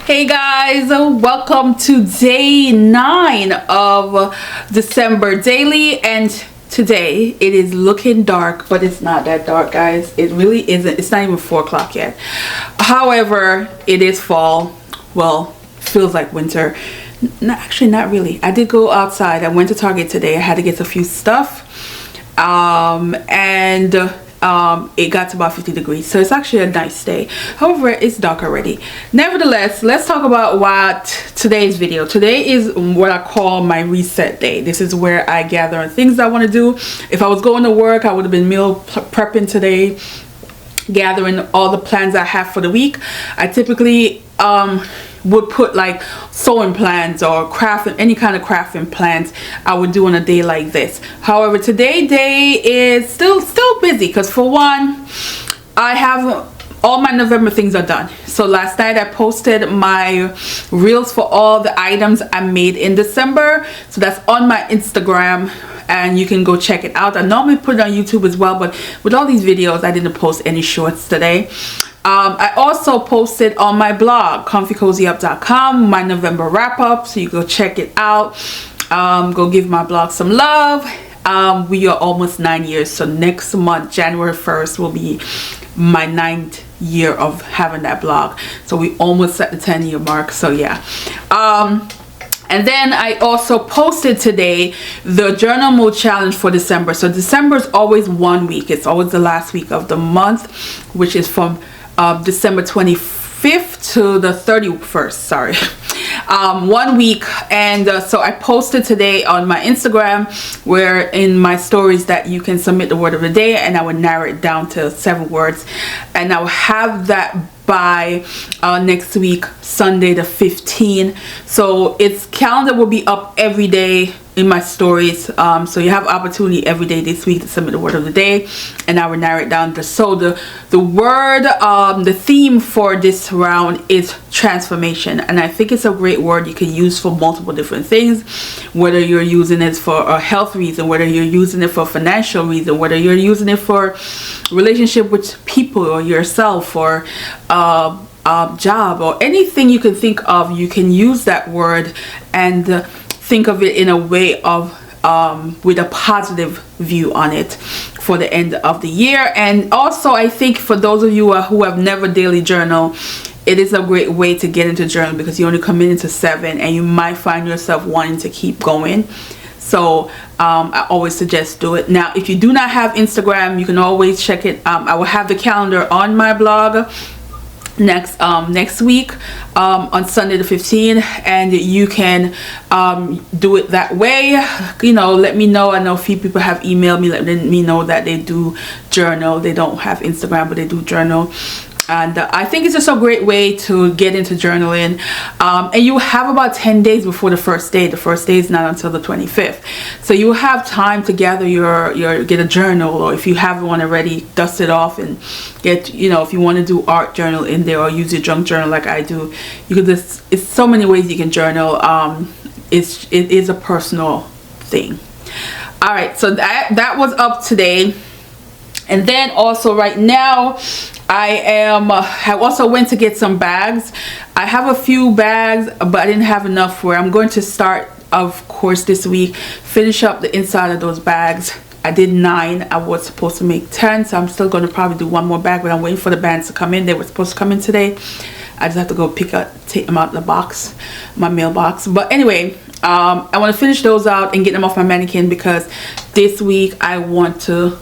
Hey guys, welcome to day 9 of December daily, and today it is looking dark, but it's not that dark, guys. It really isn't. It's not even 4 o'clock yet. However, it is fall. Well, feels like winter. Actually, not really. I did go outside. I went to Target today. I had to get a few stuff, it got to about 50 degrees, so it's actually a nice day. However, it's dark already. Nevertheless, let's talk about what today's video. Today is what I call my reset day. This is where I gather on things I want to do. If I was going to work, I would have been meal prepping today, gathering all the plans I have for the week. I typically would put like sewing plans or crafting, any kind of crafting plans I would do on a day like this. However, today's day is still busy because, for one, I have all my November things are done. So last night I posted my reels for all the items I made in December, so that's on my Instagram and you can go check it out. I normally put it on YouTube as well, but with all these videos I didn't post any shorts today. I also posted on my blog, comfycozyup.com, my November wrap-up, so you go check it out. Go give my blog some love. We are almost 9 years, so next month, January 1st, will be my 9th year of having that blog. So we almost at the 10-year mark, so yeah. And then I also posted today the journal mode challenge for December. So December is always 1 week. It's always the last week of the month, which is from December 25th to the 31st, sorry. 1 week. And so I posted today on my Instagram, where in my stories, that you can submit the word of the day, and I would narrow it down to 7 words, and I will have that by next week, Sunday the 15th. So its calendar will be up every day in my stories, so you have opportunity every day this week to submit the word of the day, and I will narrow it down. So the word, the theme for this round is transformation, and I think it's a great word you can use for multiple different things, whether you're using it for a health reason, whether you're using it for financial reason, whether you're using it for relationship with people or yourself, or job, or anything you can think of. You can use that word and think of it in a way of with a positive view on it for the end of the year. And also, I think for those of you who have never daily journal, it is a great way to get into journal, because you only commit into 7 and you might find yourself wanting to keep going. So I always suggest do it. Now, if you do not have Instagram, you can always check it. I will have the calendar on my blog next week on Sunday the 15th, and you can do it that way. You know, let me know. I know a few people have emailed me letting me know that they do journal. They don't have Instagram, but they do journal. And I think it's just a great way to get into journaling. And you have about 10 days before the first day. The first day is not until the 25th. So you have time to gather get a journal, or if you have one already, dust it off and get, you know, if you want to do art journal in there, or use your junk journal like I do. You could just, it's so many ways you can journal. It is a personal thing. All right, so that was up today. And then also right now, I also went to get some bags. I have a few bags, but I didn't have enough where I'm going to start, of course, this week, finish up the inside of those bags. I did 9. I was supposed to make 10, so I'm still going to probably do 1 more bag, but I'm waiting for the bags to come in. They were supposed to come in today. I just have to go take them out of the box, my mailbox. But anyway, I want to finish those out and get them off my mannequin, because this week I want to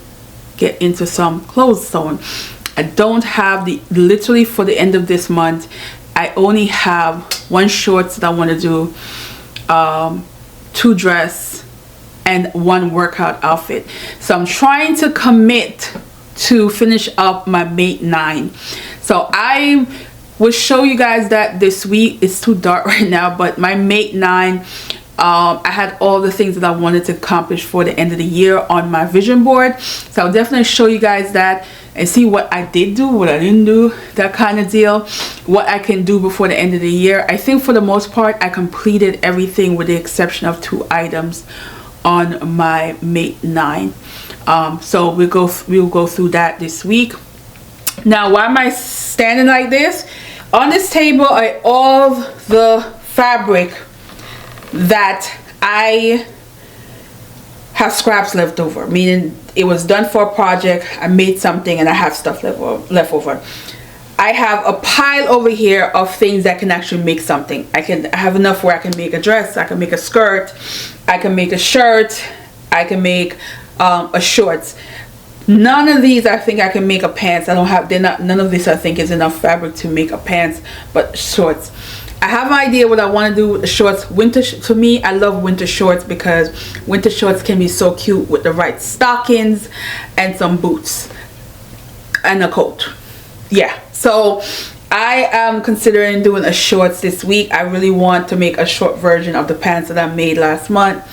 get into some clothes sewing. I don't have literally for the end of this month, I only have 1 shorts that I want to do, 2 dress, and 1 workout outfit. So I'm trying to commit to finish up my May 9. So I will show you guys that this week. It's too dark right now, but my May 9, I had all the things that I wanted to accomplish for the end of the year on my vision board. So I'll definitely show you guys that and see what I did do, what I didn't do, that kind of deal, what I can do before the end of the year. I think for the most part I completed everything with the exception of 2 items on my May 9. So we'll go through that this week. Now, why am I standing like this? On this table are all the fabric that I have scraps left over, meaning it was done for a project, I made something and I have stuff left over. I have a pile over here of things that can actually make something. I have enough where I can make a dress, I can make a skirt, I can make a shirt, I can make a shorts. None of these I think I can make a pants. I don't have, none of this I think is enough fabric to make a pants, but shorts. I have an idea what I want to do with the shorts. To me, I love winter shorts because winter shorts can be so cute with the right stockings and some boots and a coat. Yeah, so I am considering doing a shorts this week. I really want to make a short version of the pants that I made last month.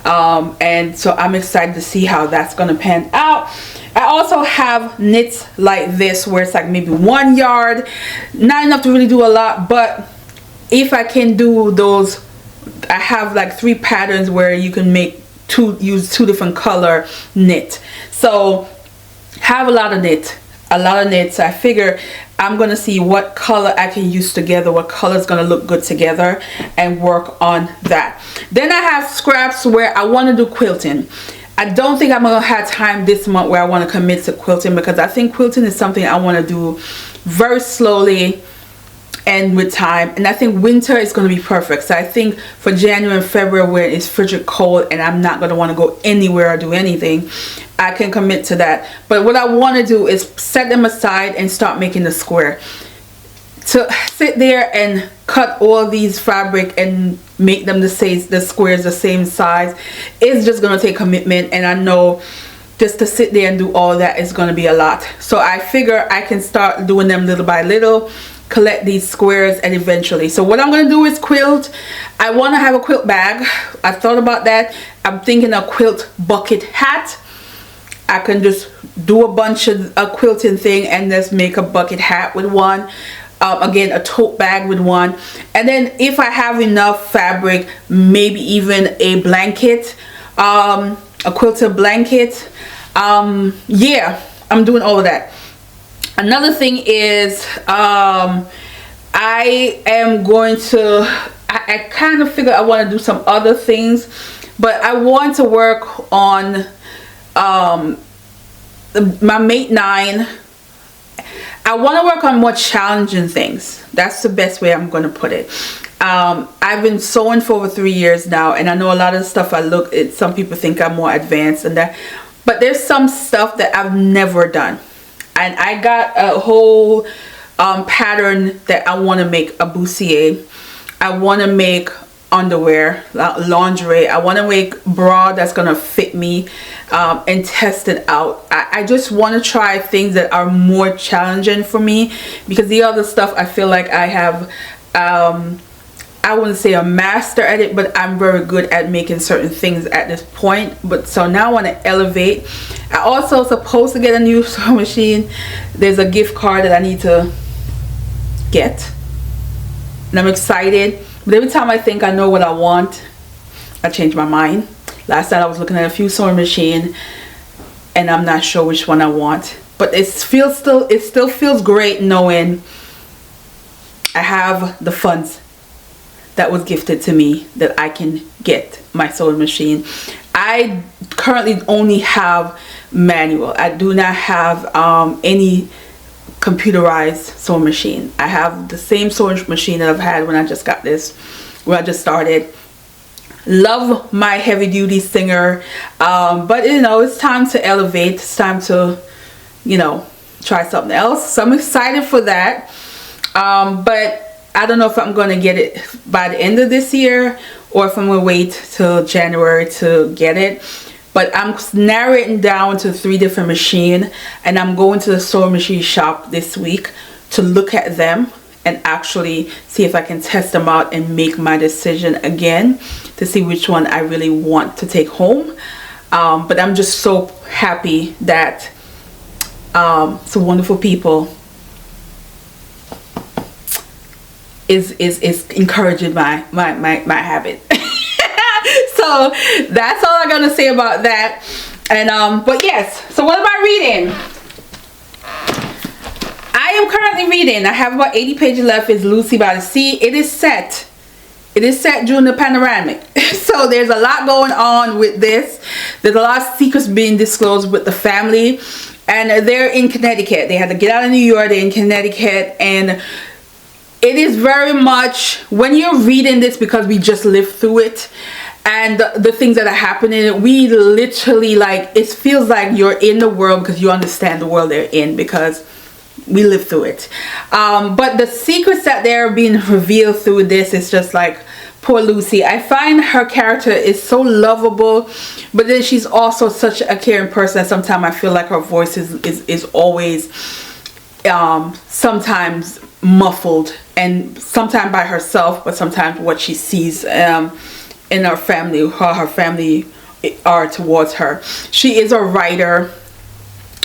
And so I'm excited to see how that's going to pan out. I also have knits like this where it's like maybe 1 yard, not enough to really do a lot, but if I can do those, I have like 3 patterns where you can make use 2 different color knit. So have a lot of knits. I figure I'm gonna see what color I can use together, what color is gonna look good together, and work on that. Then I have scraps where I want to do quilting. I don't think I'm gonna have time this month where I want to commit to quilting, because I think quilting is something I want to do very slowly and with time, and I think winter is going to be perfect. So I think for January and February, where it's frigid cold and I'm not going to want to go anywhere or do anything, I can commit to that. But what I want to do is set them aside and start making the square. To sit there and cut all these fabric and make them the squares the same size is just going to take commitment, and I know just to sit there and do all that is going to be a lot. So I figure I can start doing them little by little, collect these squares, and eventually. So what I'm going to do is quilt. I want to have a quilt bag. I thought about that. I'm thinking a quilt bucket hat. I can just do a bunch of a quilting thing and just make a bucket hat with one. Again, a tote bag with one. And then if I have enough fabric, maybe even a blanket, a quilted blanket. Yeah, I'm doing all of that. Another thing is I am going to, I kind of figure I want to do some other things, but I want to work on my Mate 9. I want to work on more challenging things. That's the best way I'm going to put it. I've been sewing for over 3 years now, and I know a lot of stuff I look at, some people think I'm more advanced than that, but there's some stuff that I've never done. And I got a whole pattern that I want to make a bustier. I want to make underwear, lingerie. I want to make bra that's going to fit me and test it out. I just want to try things that are more challenging for me, because the other stuff I feel like I have, I wouldn't say a master at it, but I'm very good at making certain things at this point. But so now I want to elevate. I also supposed to get a new sewing machine. There's a gift card that I need to get, and I'm excited. But every time I think I know what I want, I change my mind. Last night I was looking at a few sewing machines, and I'm not sure which one I want. But it still feels great knowing I have the funds that was gifted to me that I can get my sewing machine. I currently only have manual. I do not have any computerized sewing machine. I have the same sewing machine that I've had when I just got this, when I just started. Love my heavy duty Singer, but you know, it's time to elevate. It's time to, you know, try something else. So I'm excited for that, but I don't know if I'm going to get it by the end of this year or if I'm going to wait till January to get it. But I'm narrowing down to 3 different machines, and I'm going to the sewing machine shop this week to look at them and actually see if I can test them out and make my decision again to see which one I really want to take home. But I'm just so happy that some wonderful people is encouraging my habit. So that's all I'm gonna say about that. And but yes, so what am I reading? I am currently reading. I have about 80 pages left. It's Lucy by the Sea. It is set during the panoramic. So there's a lot going on with this. There's a lot of secrets being disclosed with the family. And they're in Connecticut. They had to get out of New York. They're in Connecticut. And it is very much, when you're reading this, because we just lived through it, and the things that are happening, we literally, like, it feels like you're in the world because you understand the world they're in, because we lived through it. But the secrets that they're being revealed through this is just like, poor Lucy. I find her character is so lovable, but then she's also such a caring person that sometimes I feel like her voice is always sometimes muffled, and sometimes by herself, but sometimes what she sees in her family, how her family are towards her. She is a writer,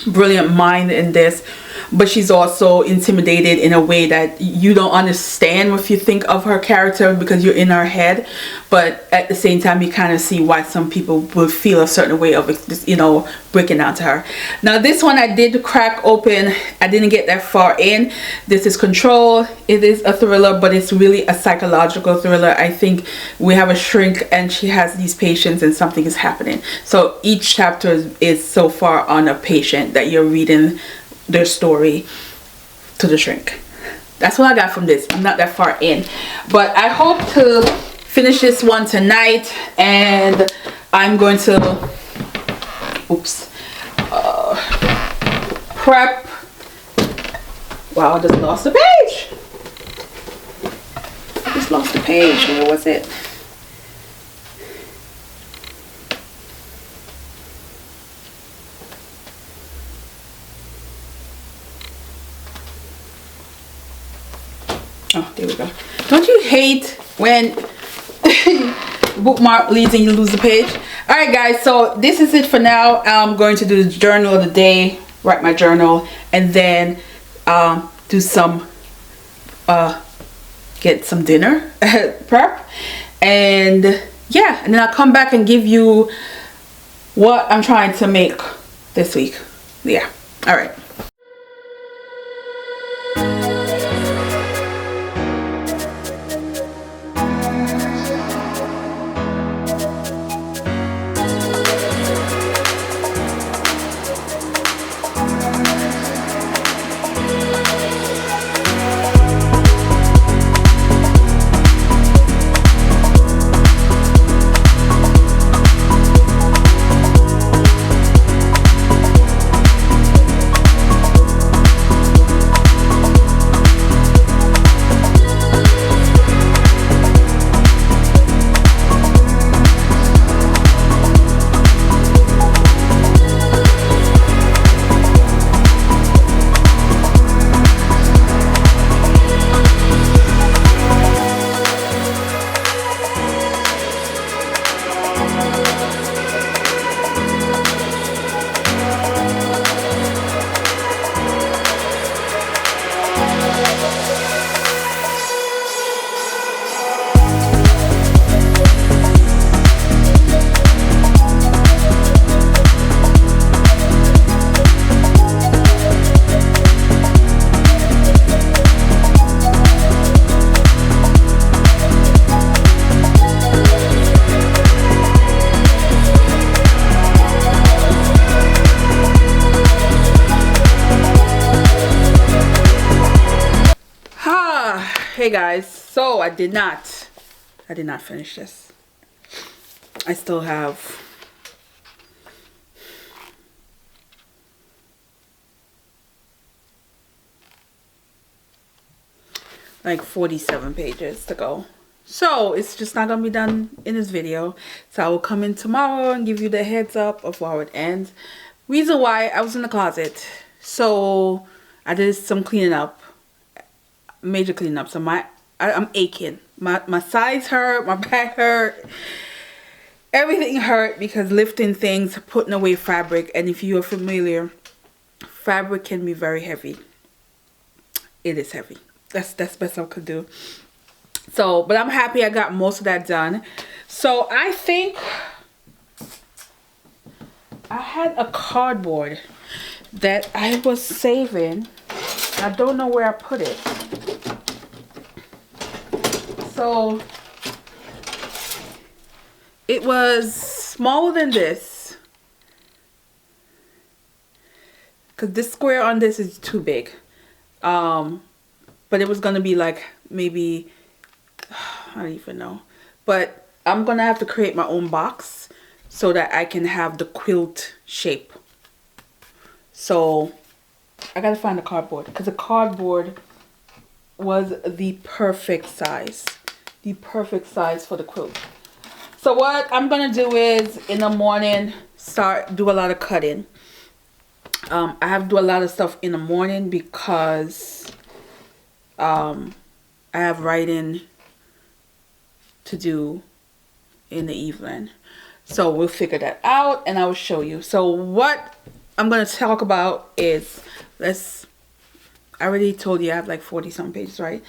brilliant mind in this, but she's also intimidated in a way that you don't understand if you think of her character because you're in her head, but at the same time you kind of see why some people would feel a certain way of it, you know, breaking down to her. Now this one I did crack open. I didn't get that far in. This is Control. It is a thriller, but it's really a psychological thriller. I think we have a shrink and she has these patients and something is happening. So each chapter is so far on a patient that you're reading their story to the shrink. That's what I got from this. I'm not that far in, but I hope to finish this one tonight, and I'm going to prep. Wow, I just lost the page. I just lost the page. Where was it? Oh, there we go. Don't you hate when bookmark leads and you lose the page? All right, guys, so this is it for now. I'm going to do the journal of the day, write my journal, and then do some get some dinner prep, and yeah, and then I'll come back and give you what I'm trying to make this week. Yeah, all right. Hey guys, so I did not finish this. I still have like 47 pages to go. So it's just not gonna be done in this video. So I will come in tomorrow and give you the heads up of how it ends. Reason why, I was in the closet, so I did some cleaning up. Major cleanup. So I'm aching. My sides hurt, my back hurt, everything hurt because lifting things, putting away fabric. And if you are familiar, fabric can be very heavy. It is heavy. That's best I could do. So, but I'm happy I got most of that done. So I think I had a cardboard that I was saving. I don't know where I put it. So it was smaller than this, because this square on this is too big. But it was gonna be like maybe, I don't even know, but I'm gonna have to create my own box so that I can have the quilt shape. So I gotta find the cardboard, because the cardboard was the perfect size for the quilt. So what I'm gonna do is in the morning do a lot of cutting. I have to do a lot of stuff in the morning because I have writing to do in the evening. So we'll figure that out and I will show you. So what I'm going to talk about is, I already told you I have like 40 some pages, right?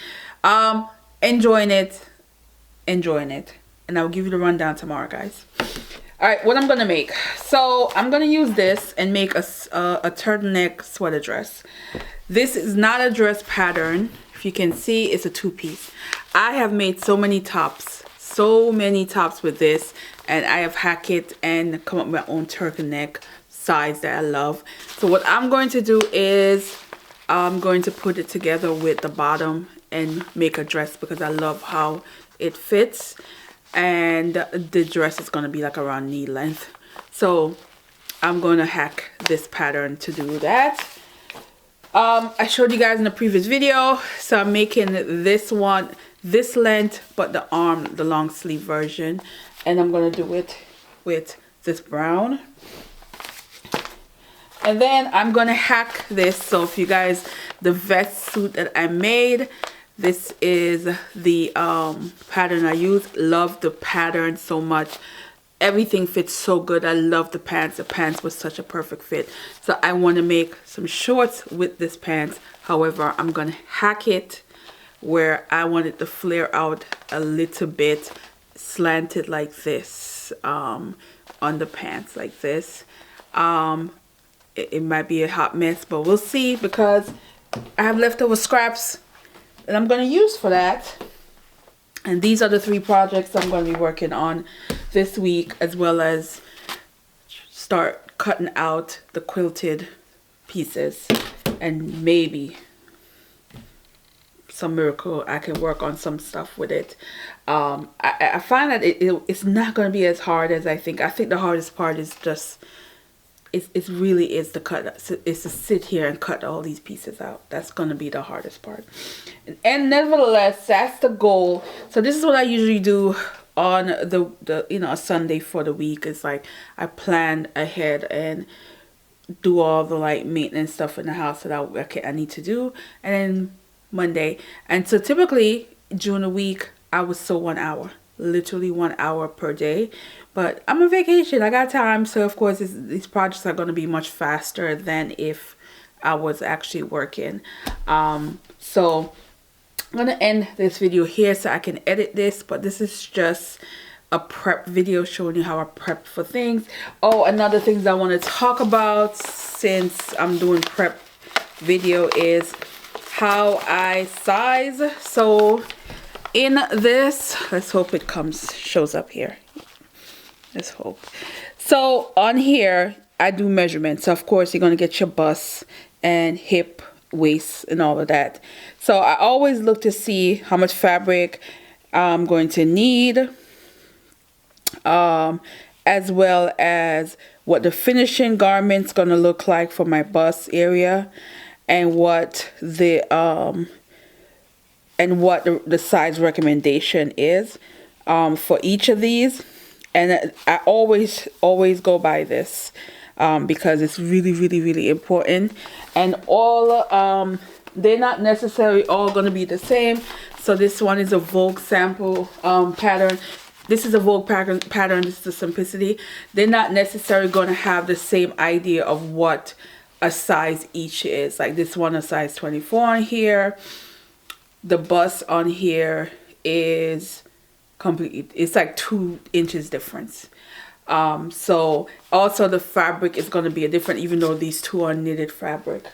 Enjoying it. And I'll give you the rundown tomorrow, guys. All right, what I'm going to make. So I'm going to use this and make a turtleneck sweater dress. This is not a dress pattern. If you can see, it's a two-piece. I have made so many tops with this, and I have hacked it and come up with my own turtleneck size that I love. So what I'm going to do is I'm going to put it together with the bottom and make a dress, because I love how it fits, and the dress is going to be like around knee length. So I'm going to hack this pattern to do that. I showed you guys in the previous video, so I'm making this one this length, but the arm, the long sleeve version, and I'm gonna do it with this brown. And then I'm gonna hack this. So if you guys, the vest suit that I made, this is the pattern I used. Love the pattern so much. Everything fits so good. I love the pants. The pants was such a perfect fit. So I want to make some shorts with this pants. However, I'm going to hack it where I want it to flare out a little bit, slanted like this, on the pants like this. It might be a hot mess, but we'll see, because I have leftover scraps that I'm going to use for that. And these are the 3 projects I'm going to be working on this week, as well as start cutting out the quilted pieces, and maybe some miracle I can work on some stuff with it. I find that it's not going to be as hard as I think. I think the hardest part is just, it really is the cut. It's to sit here and cut all these pieces out. That's going to be the hardest part. And nevertheless, that's the goal. So this is what I usually do on the you know, a Sunday for the week. It's like I plan ahead and do all the like maintenance stuff in the house that I need to do, and then Monday. And so typically during the week I would sew 1 hour, literally 1 hour per day. But I'm on vacation, I got time, so of course these projects are going to be much faster than if I was actually working. So I'm going to end this video here so I can edit this, but this is just a prep video showing you how I prep for things. Oh, another things I want to talk about since I'm doing prep video is how I size. So in this, let's hope it shows up here. Let's hope. So on here I do measurements. So of course you're going to get your bust and hip, waist, and all of that. So I always look to see how much fabric I'm going to need, as well as what the finishing garment's going to look like for my bust area, and what the size recommendation is for each of these. And I always go by this because it's really important. And all they're not necessarily all going to be the same. So this one is a Vogue sample pattern. This is a Vogue pattern. This is the Simplicity. They're not necessarily going to have the same idea of what a size each is. Like this one, a size 24 on here. The bust on here is completely, it's like 2 inches difference. So also the fabric is going to be a different, even though these two are knitted fabric.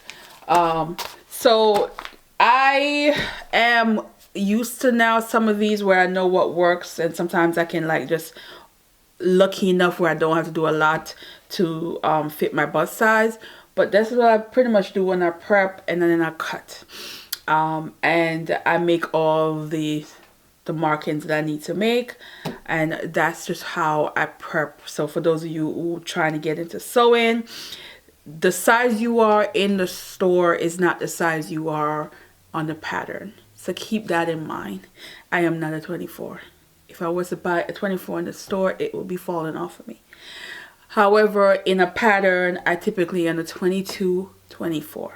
So I am used to now some of these where I know what works, and sometimes I can like just lucky enough where I don't have to do a lot to fit my bust size. But this is what I pretty much do when I prep, and then I cut. And I make all the markings that I need to make, and that's just how I prep. So for those of you who are trying to get into sewing, the size you are in the store is not the size you are on the pattern. So keep that in mind. I am not a 24. If I was to buy a 24 in the store, it would be falling off of me. However, in a pattern, I typically am a 22, 24.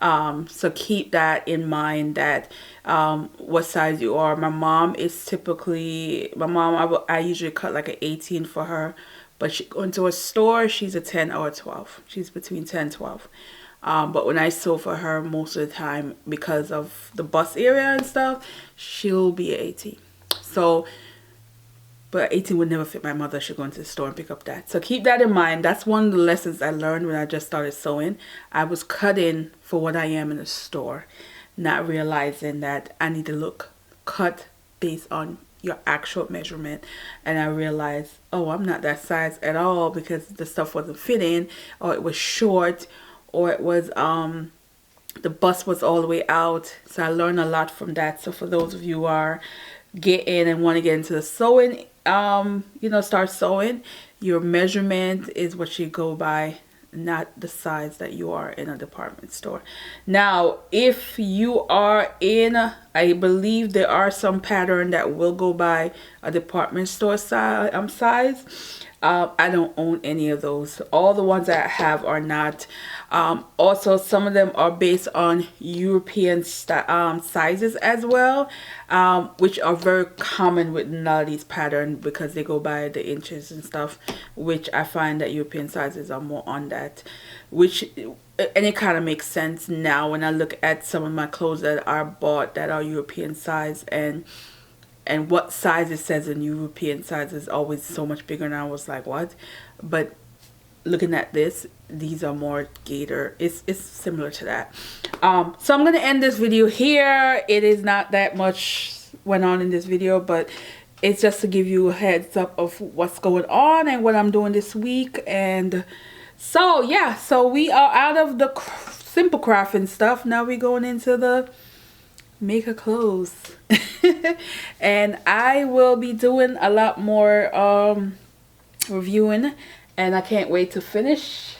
So keep that in mind, that what size you are. My mom is typically, I usually cut like an 18 for her, but she go into a store, she's a 10 or a 12. She's between 10 and 12. But when I sew for her, most of the time, because of the bust area and stuff, she'll be 18. So, but 18 would never fit my mother. She'll go into the store and pick up that. So keep that in mind. That's one of the lessons I learned when I just started sewing. I was cutting for what I am in the store, not realizing that I need to cut based on your actual measurement. And I realized, oh, I'm not that size at all, because the stuff wasn't fitting, or it was short, or it was the bust was all the way out. So I learned a lot from that. So for those of you who are getting and want to get into the sewing, start sewing, your measurement is what you go by, not the size that you are in a department store. Now, if you are in I believe there are some pattern that will go by a department store size. I don't own any of those. All the ones that I have are not. Also, some of them are based on European sizes as well, which are very common with a lot of these patterns, because they go by the inches and stuff, which I find that European sizes are more on that, and it kind of makes sense now when I look at some of my clothes that are bought that are European size, and what size it says in European size is always so much bigger, and I was like, what? But looking at this, these are more gator. It's similar to that. So I'm gonna end this video here. It is not that much went on in this video, but it's just to give you a heads up of what's going on and what I'm doing this week. And so yeah, so we are out of the simple crafting stuff. Now we're going into the make a clothes. And I will be doing a lot more reviewing, and I can't wait to finish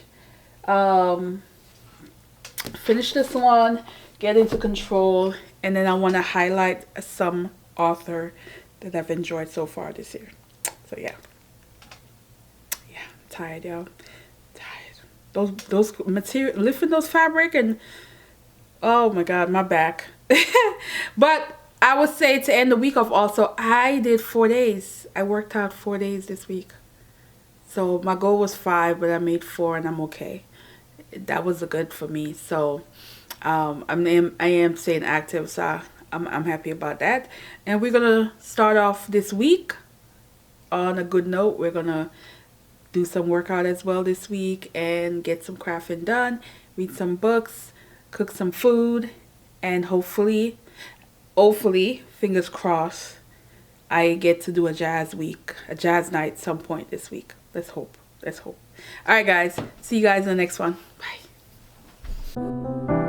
this one, get into control, and then I want to highlight some author that I've enjoyed so far this year. So yeah, I'm tired, y'all. Tired. Those material, lifting those fabric, and oh my god, my back. But I would say, to end the week off also, I did 4 days. I worked out 4 days this week. So my goal was 5, but I made 4, and I'm okay. That was good for me. So I am staying active, so I'm happy about that. And we're gonna start off this week on a good note. We're gonna do some workout as well this week, and get some crafting done, read some books, cook some food, and hopefully, fingers crossed, I get to do a jazz night some point this week. Let's hope. All right, guys. See you guys in the next one. Bye.